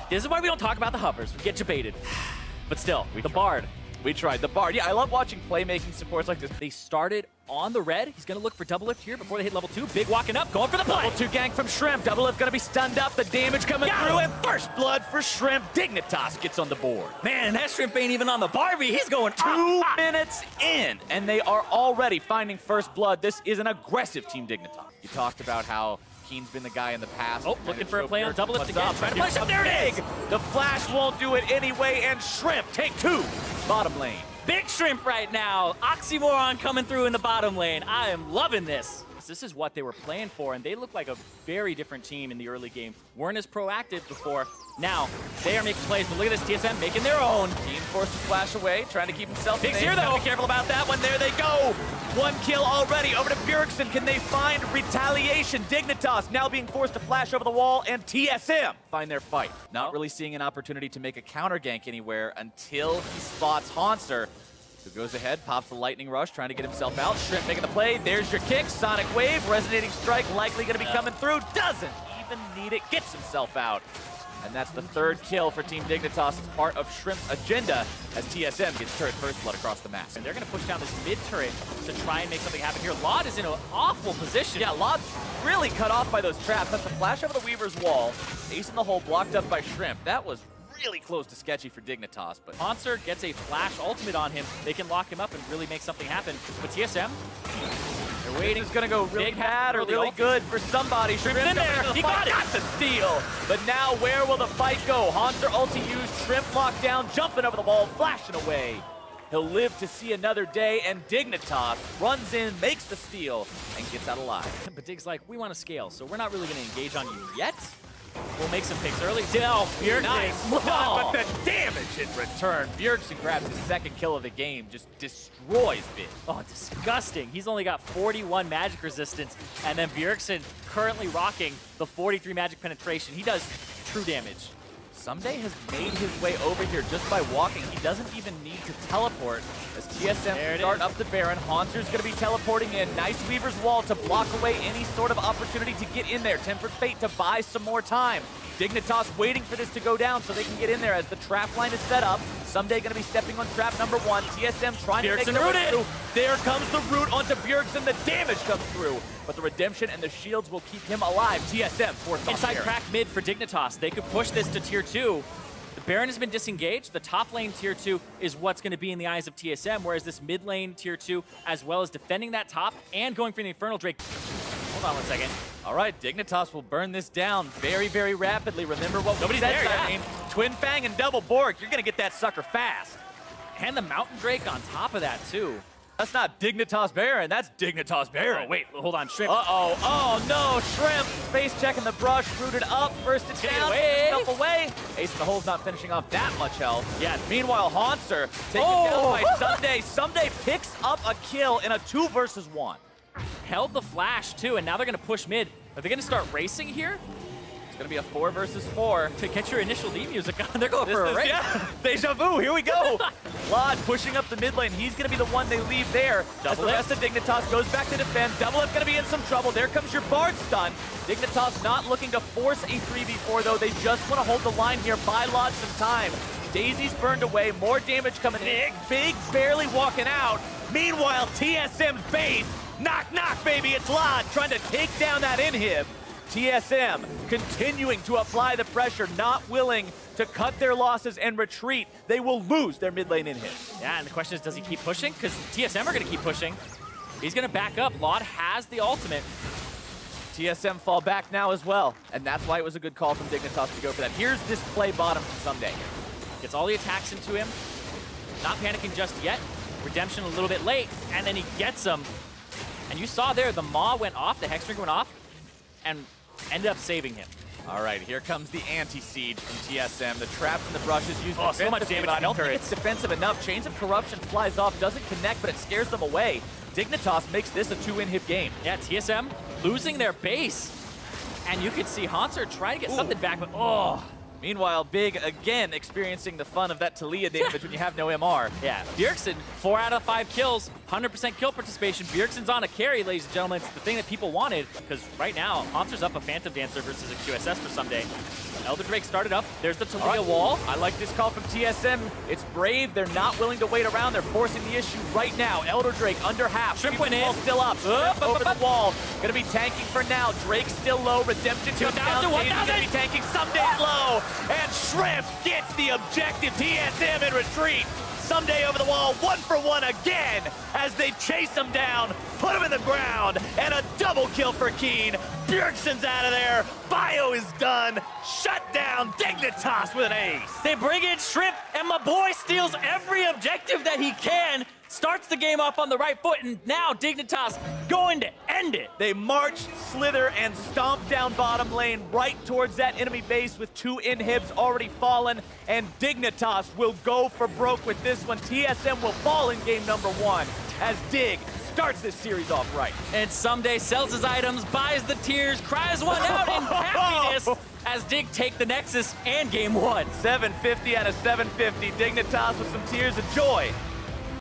This is why we don't talk about the hovers. We get debated. But still, the Bard. We tried the Bard. Yeah, I love watching playmaking supports like this. They started on the red. He's going to look for double lift here before they hit level 2. Big walking up, going for the play. Level 2 gank from Shrimp. Double lift going to be stunned up. The damage coming through. And first blood for Shrimp. Dignitas gets on the board. Man, that Shrimp ain't even on the Barbie. He's going 2 minutes in, and they are already finding first blood. This is an aggressive Team Dignitas. You talked about how KEANE's been the guy in the past. Oh, looking for a play on double lift again. Trying to push up. There it is. The flash won't do it anyway, and Shrimp take 2. Bottom lane. Big Shrimp right now. Oxymoron coming through in the bottom lane. I am loving this. This is what they were playing for, and they look like a very different team in the early game. Weren't as proactive before. Now, they are making plays, but look at this TSM making their own. KEANE forced to flash away, trying to keep himself Big's here, though. Be careful about that one. There they go. 1 kill already. Over to BJERGSEN. Can they find retaliation? Dignitas now being forced to flash over the wall, and TSM find their fight. Not really seeing an opportunity to make a counter gank anywhere until he spots HAUNTZER, who goes ahead, pops the lightning rush, trying to get himself out. Shrimp making the play. There's your kick. Sonic Wave. Resonating Strike likely going to be coming through. Doesn't even need it. Gets himself out. And that's the 3rd kill for Team Dignitas. It's part of Shrimp's agenda as TSM gets turret first blood across the map. And they're going to push down this mid turret to try and make something happen here. LOD is in an awful position. Yeah, LOD's really cut off by those traps. That's the flash over the Weaver's wall. Ace in the hole blocked up by Shrimp. That was really close to sketchy for Dignitas, but HAUNTZER gets a flash ultimate on him. They can lock him up and really make something happen. But TSM, they're waiting. It's gonna go really bad or really good for somebody. Shrimp's in there. He got the steal. But now where will the fight go? HAUNTZER ulti used, Shrimp locked down, jumping over the wall, flashing away. He'll live to see another day, and Dignitas runs in, makes the steal, and gets out alive. But Dig's like, we want to scale, so we're not really going to engage on you yet. We'll make some picks early. Oh, BJERGSEN. Nice. But the damage in return. BJERGSEN grabs his 2nd kill of the game, just destroys Big. Oh, disgusting. He's only got 41 magic resistance, and then BJERGSEN currently rocking the 43 magic penetration. He does true damage. SOMDAY has made his way over here just by walking. He doesn't even need to teleport. As TSM start up the Baron, HAUNTZER's going to be teleporting in. Nice Weaver's Wall to block away any sort of opportunity to get in there. Tempered Fate to buy some more time. Dignitas waiting for this to go down so they can get in there as the trap line is set up. SOMDAY going to be stepping on trap number 1. TSM trying to make the root through. There comes the root onto BJERGSEN. The damage comes through, but the redemption and the shields will keep him alive. TSM fourth inside crack mid for Dignitas. They could push this to tier 2. The Baron has been disengaged. The top lane tier 2 is what's going to be in the eyes of TSM, whereas this mid lane tier 2, as well as defending that top and going for the Infernal Drake. Hold on 1 second. All right, Dignitas will burn this down very, very rapidly. Remember what we said, yeah. Twin Fang and Double Borg. You're going to get that sucker fast. And the Mountain Drake on top of that, too. That's not Dignitas Baron. That's Dignitas Baron. Oh, wait. Hold on. Shrimp. Uh-oh. Oh, no. Shrimp. Face checking the brush. Rooted up. First it's down. Jump away. Ace in the hole's not finishing off that much health. Yeah. Meanwhile, HAUNTZER taken down by SOMDAY. SOMDAY picks up a kill in a 2 versus 1. Held the flash, too, and now they're going to push mid. Are they going to start racing here? It's going to be a 4 versus 4. To get your initial theme music on, they're going for a race. Yeah, deja vu, here we go. LOD pushing up the mid lane. He's going to be the one they leave there. As the rest of Dignitas goes back to defend. DOUBLELIFT going to be in some trouble. There comes your Bard stun. Dignitas not looking to force a 3v4, though. They just want to hold the line here, buy LOD some time. Daisy's burned away, more damage coming in. Big barely walking out. Meanwhile, TSM's base. Knock, knock, baby, it's LOD trying to take down that inhib. TSM continuing to apply the pressure, not willing to cut their losses and retreat. They will lose their mid lane inhib. Yeah, and the question is, does he keep pushing? Because TSM are going to keep pushing. He's going to back up. LOD has the ultimate. TSM fall back now as well, and that's why it was a good call from Dignitas to go for that. Here's this play bottom from SOMDAY. Gets all the attacks into him. Not panicking just yet. Redemption a little bit late, and then he gets him. And you saw there, the Maw went off, the Hexdrink went off, and ended up saving him. All right, here comes the anti-siege from TSM. The traps and the brushes used so much damage. I don't think it's defensive enough. Chains of Corruption flies off, doesn't connect, but it scares them away. Dignitas makes this a 2-inhib game. Yeah, TSM losing their base. And you could see HAUNTZER try to get something back, but oh. Meanwhile, Big again experiencing the fun of that Taliyah damage when you have no MR. Yeah, BJERGSEN, 4 out of 5 kills, 100% kill participation. BJERGSEN's on a carry, ladies and gentlemen. It's the thing that people wanted, because right now, HAUNTZER's up a Phantom Dancer versus a QSS for SOMDAY. Elder Drake started up. There's the Taliyah wall. I like this call from TSM. It's brave. They're not willing to wait around. They're forcing the issue right now. Elder Drake under half. Shrimp went in. Still up. Over the wall. Gonna be tanking for now. Drake still low. Redemption comes down. 1,000. Gonna be tanking. SOMDAY low. And Shrimp gets the objective. TSM in retreat. SOMDAY over the wall, 1-for-1 again as they chase him down, put him in the ground, and a double kill for KEANE. BJERGSEN's out of there. Bio is done. Shut down. Dignitas with an ace. They bring in Shrimp, and my boy steals every objective that he can. Starts the game off on the right foot, and now Dignitas going to end it. They march, slither, and stomp down bottom lane right towards that enemy base with 2 inhibs already fallen, and Dignitas will go for broke with this one. TSM will fall in game number 1 as Dig starts this series off right. And SOMDAY sells his items, buys the tears, cries one out in happiness as Dig take the Nexus and game 1. 750 out of 750. Dignitas with some tears of joy